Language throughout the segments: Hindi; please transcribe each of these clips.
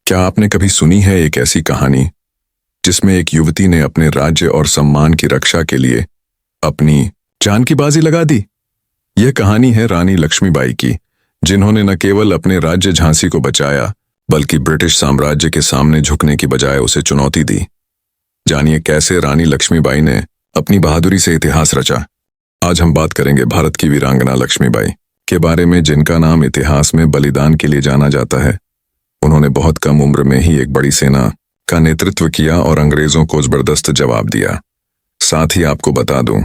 क्या आपने कभी सुनी है एक ऐसी कहानी जिसमें एक युवती ने अपने राज्य और सम्मान की रक्षा के लिए अपनी जान की बाजी लगा दी? यह कहानी है रानी लक्ष्मीबाई की, जिन्होंने न केवल अपने राज्य झांसी को बचाया बल्कि ब्रिटिश साम्राज्य के सामने झुकने की बजाय उसे चुनौती दी। जानिए कैसे रानी लक्ष्मीबाई ने अपनी बहादुरी से इतिहास रचा। आज हम बात करेंगे भारत की वीरांगना लक्ष्मीबाई के बारे में, जिनका नाम इतिहास में बलिदान के लिए जाना जाता है। उन्होंने बहुत कम उम्र में ही एक बड़ी सेना का नेतृत्व किया और अंग्रेजों को जबरदस्त जवाब दिया। साथ ही आपको बता दूं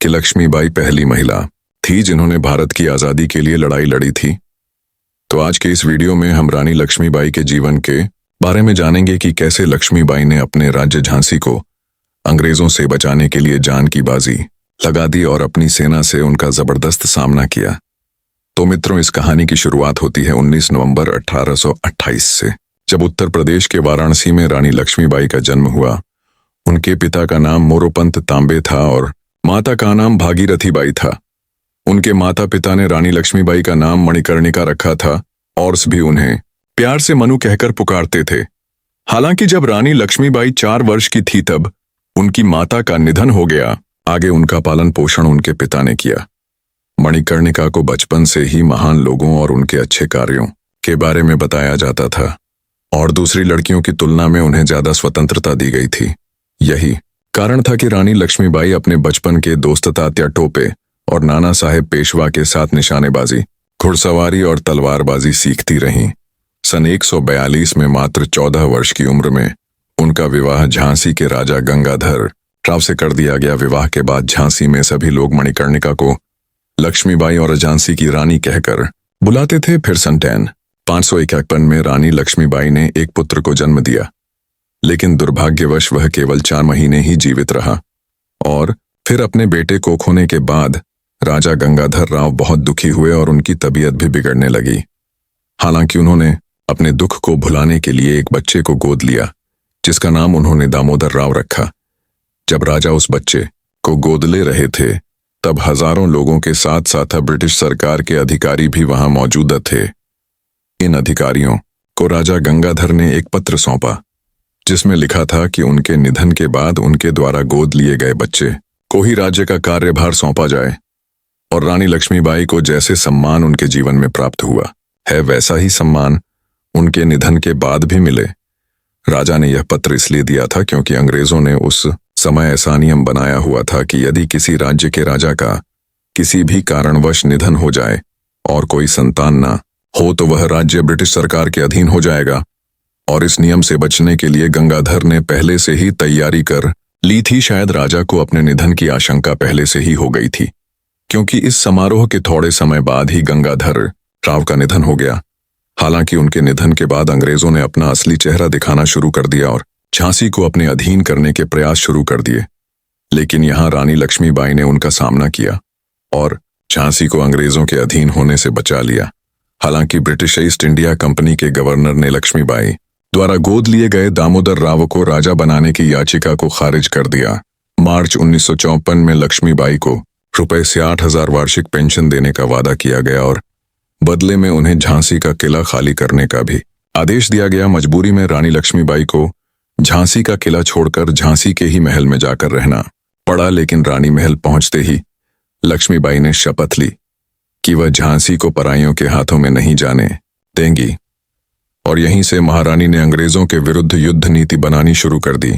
कि लक्ष्मीबाई पहली महिला थी जिन्होंने भारत की आज़ादी के लिए लड़ाई लड़ी थी। तो आज के इस वीडियो में हम रानी लक्ष्मीबाई के जीवन के बारे में जानेंगे कि कैसे लक्ष्मीबाई ने अपने राज्य झांसी को अंग्रेजों से बचाने के लिए जान की बाजी लगा दी और अपनी सेना से उनका जबरदस्त सामना किया। तो मित्रों, इस कहानी की शुरुआत होती है 19 नवंबर 1828 से, जब उत्तर प्रदेश के वाराणसी में रानी लक्ष्मीबाई का जन्म हुआ। उनके पिता का नाम मोरोपंत तांबे था और माता का नाम भागीरथी बाई था। उनके माता पिता ने रानी लक्ष्मीबाई का नाम मणिकर्णिका रखा था और भी उन्हें प्यार से मनु कहकर पुकारते थे। हालांकि जब रानी लक्ष्मीबाई 4 वर्ष की थी तब उनकी माता का निधन हो गया। आगे उनका पालन पोषण उनके पिता ने किया। मणिकर्णिका को बचपन से ही महान लोगों और उनके अच्छे कार्यों के बारे में बताया जाता था और दूसरी लड़कियों की तुलना में उन्हें ज्यादा स्वतंत्रता दी गई थी। यही कारण था कि रानी लक्ष्मीबाई अपने बचपन के दोस्त तात्या टोपे और नाना साहेब पेशवा के साथ निशानेबाजी, घुड़सवारी और तलवारबाजी सीखती रहीं। सन 142 में मात्र 14 वर्ष की उम्र में उनका विवाह झांसी के राजा गंगाधर राव से कर दिया गया। विवाह के बाद झांसी में सभी लोग मणिकर्णिका को लक्ष्मीबाई और झांसी की रानी कहकर बुलाते थे। फिर सन 551 में रानी लक्ष्मीबाई ने एक पुत्र को जन्म दिया, लेकिन दुर्भाग्यवश वह केवल 4 महीने ही जीवित रहा और फिर अपने बेटे को खोने के बाद राजा गंगाधर राव बहुत दुखी हुए और उनकी तबीयत भी बिगड़ने लगी। हालांकि उन्होंने अपने दुख को भुलाने के लिए एक बच्चे को गोद लिया, जिसका नाम उन्होंने दामोदर राव रखा। जब राजा उस बच्चे को गोद ले रहे थे तब हजारों लोगों के साथ साथ ब्रिटिश सरकार के अधिकारी भी वहां मौजूद थे। इन अधिकारियों को राजा गंगाधर ने एक पत्र सौंपा, जिसमें लिखा था कि उनके निधन के बाद उनके द्वारा गोद लिए गए बच्चे को ही राज्य का कार्यभार सौंपा जाए और रानी लक्ष्मीबाई को जैसे सम्मान उनके जीवन में प्राप्त हुआ है, वैसा ही सम्मान उनके निधन के बाद भी मिले। राजा ने यह पत्र इसलिए दिया था क्योंकि अंग्रेजों ने उस समय ऐसा नियम बनाया हुआ था कि यदि किसी राज्य के राजा का किसी भी कारणवश निधन हो जाए और कोई संतान ना हो तो वह राज्य ब्रिटिश सरकार के अधीन हो जाएगा। और इस नियम से बचने के लिए गंगाधर ने पहले से ही तैयारी कर ली थी। शायद राजा को अपने निधन की आशंका पहले से ही हो गई थी, क्योंकि इस समारोह के थोड़े समय बाद ही गंगाधर राव का निधन हो गया। हालांकि उनके निधन के बाद अंग्रेजों ने अपना असली चेहरा दिखाना शुरू कर दिया और झांसी को अपने अधीन करने के प्रयास शुरू कर दिए। लेकिन यहाँ रानी लक्ष्मीबाई ने उनका सामना किया और झांसी को अंग्रेजों के अधीन होने से बचा लिया। हालांकि ब्रिटिश ईस्ट इंडिया कंपनी के गवर्नर ने लक्ष्मीबाई द्वारा गोद लिए गए दामोदर राव को राजा बनाने की याचिका को खारिज कर दिया। मार्च 1954 में लक्ष्मीबाई को रुपए 60,000 वार्षिक पेंशन देने का वादा किया गया और बदले में उन्हें झांसी का किला खाली करने का भी आदेश दिया गया। मजबूरी में रानी लक्ष्मीबाई को झांसी का किला छोड़कर झांसी के ही महल में जाकर रहना पड़ा। लेकिन रानी महल पहुंचते ही लक्ष्मीबाई ने शपथ ली कि वह झांसी को पराइयों के हाथों में नहीं जाने देंगी और यहीं से महारानी ने अंग्रेजों के विरुद्ध युद्ध नीति बनानी शुरू कर दी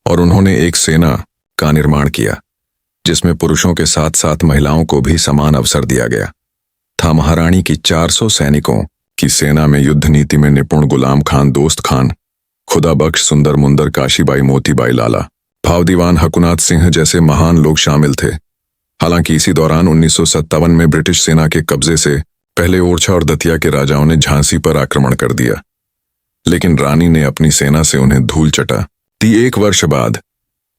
और उन्होंने एक सेना का निर्माण किया, जिसमें पुरुषों के साथ साथ महिलाओं को भी समान अवसर दिया गया था। महारानी की 400 सैनिकों की सेना में युद्ध नीति में निपुण गुलाम खान, दोस्त खान, खुदा बख्श, सुंदर मुंदर, काशीबाई, मोतीबाई, लाला भाव दीवान, हकुनाथ सिंह जैसे महान लोग शामिल थे। हालांकि इसी दौरान 1957 में ब्रिटिश सेना के कब्जे से पहले ओरछा और दतिया के राजाओं ने झांसी पर आक्रमण कर दिया, लेकिन रानी ने अपनी सेना से उन्हें धूल चटा दी। 1 वर्ष बाद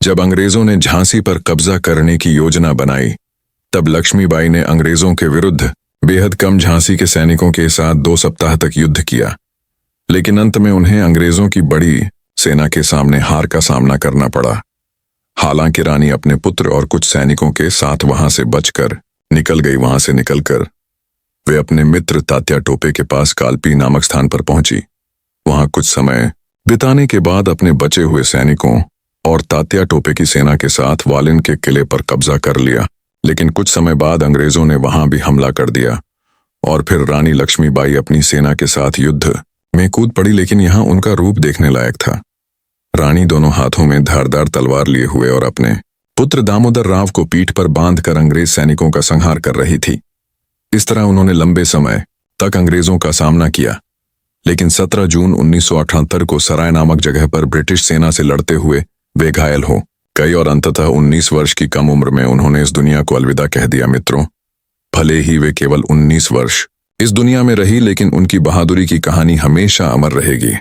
जब अंग्रेजों ने झांसी पर कब्जा करने की योजना बनाई, तब लक्ष्मीबाई ने अंग्रेजों के विरुद्ध बेहद कम झांसी के सैनिकों के साथ 2 सप्ताह तक युद्ध किया, लेकिन अंत में उन्हें अंग्रेजों की बड़ी सेना के सामने हार का सामना करना पड़ा। हालांकि रानी अपने पुत्र और कुछ सैनिकों के साथ वहां से बचकर निकल गई। वहां से निकलकर वे अपने मित्र तात्या टोपे के पास कालपी नामक स्थान पर पहुंची। वहां कुछ समय बिताने के बाद अपने बचे हुए सैनिकों और तात्या टोपे की सेना के साथ वालिन के किले पर कब्जा कर लिया। लेकिन कुछ समय बाद अंग्रेजों ने वहां भी हमला कर दिया और फिर रानी लक्ष्मीबाई अपनी सेना के साथ युद्ध में कूद पड़ी। लेकिन यहाँ उनका रूप देखने लायक था। रानी दोनों हाथों में धारदार तलवार लिए हुए और अपने पुत्र दामोदर राव को पीठ पर बांधकर अंग्रेज सैनिकों का संहार कर रही थी। इस तरह उन्होंने लंबे समय तक अंग्रेजों का सामना किया। लेकिन 17 जून 1978 को सराय नामक जगह पर ब्रिटिश सेना से लड़ते हुए वे घायल हो गए और अंततः 19 वर्ष की कम उम्र में उन्होंने इस दुनिया को अलविदा कह दिया। मित्रों, भले ही वे केवल 19 वर्ष इस दुनिया में रही, लेकिन उनकी बहादुरी की कहानी हमेशा अमर रहेगी।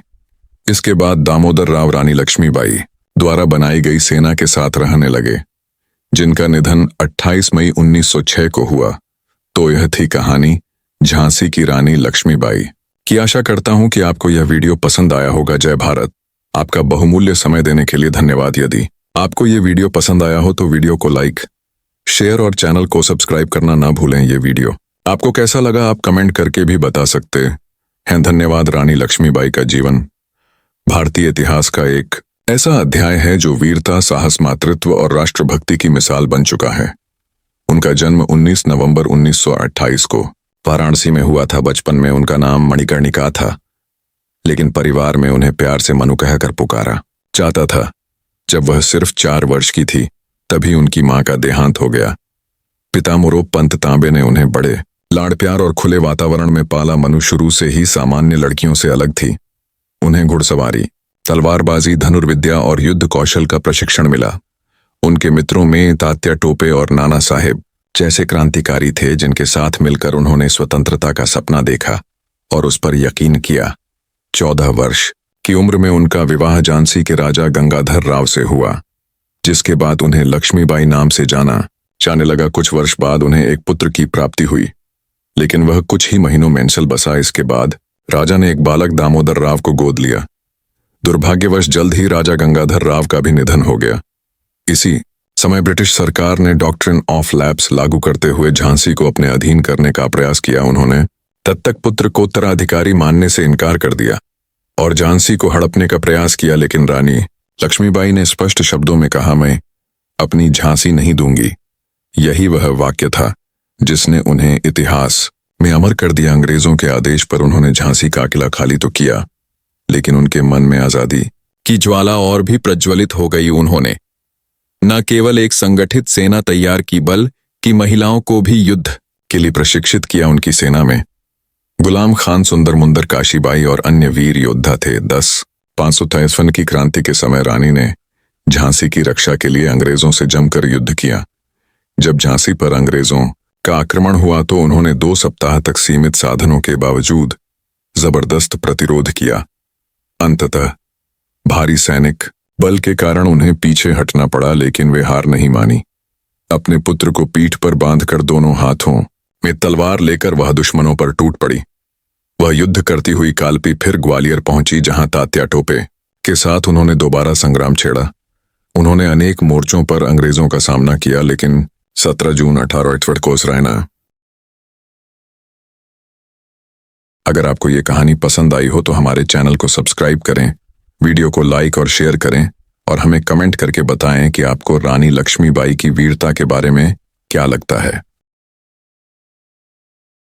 इसके बाद दामोदर राव रानी लक्ष्मीबाई द्वारा बनाई गई सेना के साथ रहने लगे, जिनका निधन 28 मई 1906 को हुआ। तो यह थी कहानी झांसी की रानी लक्ष्मीबाई की। आशा करता हूं कि आपको यह वीडियो पसंद आया होगा। जय भारत। आपका बहुमूल्य समय देने के लिए धन्यवाद। यदि आपको यह वीडियो पसंद आया हो तो वीडियो को लाइक, शेयर और चैनल को सब्सक्राइब करना ना भूलें। यह वीडियो आपको कैसा लगा आप कमेंट करके भी बता सकते हैं। धन्यवाद। रानी लक्ष्मीबाई का जीवन भारतीय इतिहास का एक ऐसा अध्याय है जो वीरता, साहस, मातृत्व और राष्ट्रभक्ति की मिसाल बन चुका है। उनका जन्म 19 नवंबर 1928 को वाराणसी में हुआ था। बचपन में उनका नाम मणिकर्णिका था, लेकिन परिवार में उन्हें प्यार से मनु कहकर पुकारा जाता था। जब वह सिर्फ 4 वर्ष की थी तभी उनकी मां का देहांत हो गया। पिता मुरोप पंत तांबे ने उन्हें बड़े लाड़ प्यार और खुले वातावरण में पाला। मनु शुरू से ही सामान्य लड़कियों से अलग थी। उन्हें घुड़सवारी, तलवारबाजी, धनुर्विद्या और युद्ध कौशल का प्रशिक्षण मिला। उनके मित्रों में तात्या टोपे और नाना साहेब जैसे क्रांतिकारी थे, जिनके साथ मिलकर उन्होंने स्वतंत्रता का सपना देखा और उस पर यकीन किया। 14 वर्ष की उम्र में उनका विवाह झांसी के राजा गंगाधर राव से हुआ, जिसके बाद उन्हें लक्ष्मीबाई नाम से जाना जाने लगा। कुछ वर्ष बाद उन्हें एक पुत्र की प्राप्ति हुई, लेकिन वह कुछ ही महीनों में इंसल बसा। इसके बाद राजा ने एक बालक दामोदर राव को गोद लिया। दुर्भाग्यवश जल्द ही राजा गंगाधर राव का भी निधन हो गया। इसी समय ब्रिटिश सरकार ने डॉक्ट्रिन ऑफ लैप्स लागू करते हुए झांसी को अपने अधीन करने का प्रयास किया। उन्होंने तब तक पुत्र को उत्तराधिकारी मानने से इनकार कर दिया और झांसी को हड़पने का प्रयास किया। लेकिन रानी लक्ष्मीबाई ने स्पष्ट शब्दों में कहा, मैं अपनी झांसी नहीं दूंगी। यही वह वाक्य था जिसने उन्हें इतिहास में अमर कर दिया। अंग्रेजों के आदेश पर उन्होंने झांसी का किला खाली तो किया, लेकिन उनके मन में आजादी की ज्वाला और भी प्रज्वलित हो गई। उन्होंने न केवल एक संगठित सेना तैयार की, बल्कि महिलाओं को भी युद्ध के लिए प्रशिक्षित किया। उनकी सेना में गुलाम खान, सुंदर मुंदर, काशीबाई और अन्य वीर योद्धा थे। 553 की क्रांति के समय रानी ने झांसी की रक्षा के लिए अंग्रेजों से जमकर युद्ध किया। जब झांसी पर अंग्रेजों का आक्रमण हुआ तो उन्होंने 2 सप्ताह तक सीमित साधनों के बावजूद जबरदस्त प्रतिरोध किया। अंततः भारी सैनिक बल के कारण उन्हें पीछे हटना पड़ा, लेकिन वे हार नहीं मानी। अपने पुत्र को पीठ पर बांधकर दोनों हाथों में तलवार लेकर वह दुश्मनों पर टूट पड़ी। वह युद्ध करती हुई कालपी फिर ग्वालियर पहुंची, जहां तात्या टोपे के साथ उन्होंने दोबारा संग्राम छेड़ा। उन्होंने अनेक मोर्चों पर अंग्रेजों का सामना किया, लेकिन 17 जून 1868 को रहना। अगर आपको ये कहानी पसंद आई हो तो हमारे चैनल को सब्सक्राइब करें, वीडियो को लाइक और शेयर करें और हमें कमेंट करके बताएं कि आपको रानी लक्ष्मीबाई की वीरता के बारे में क्या लगता है।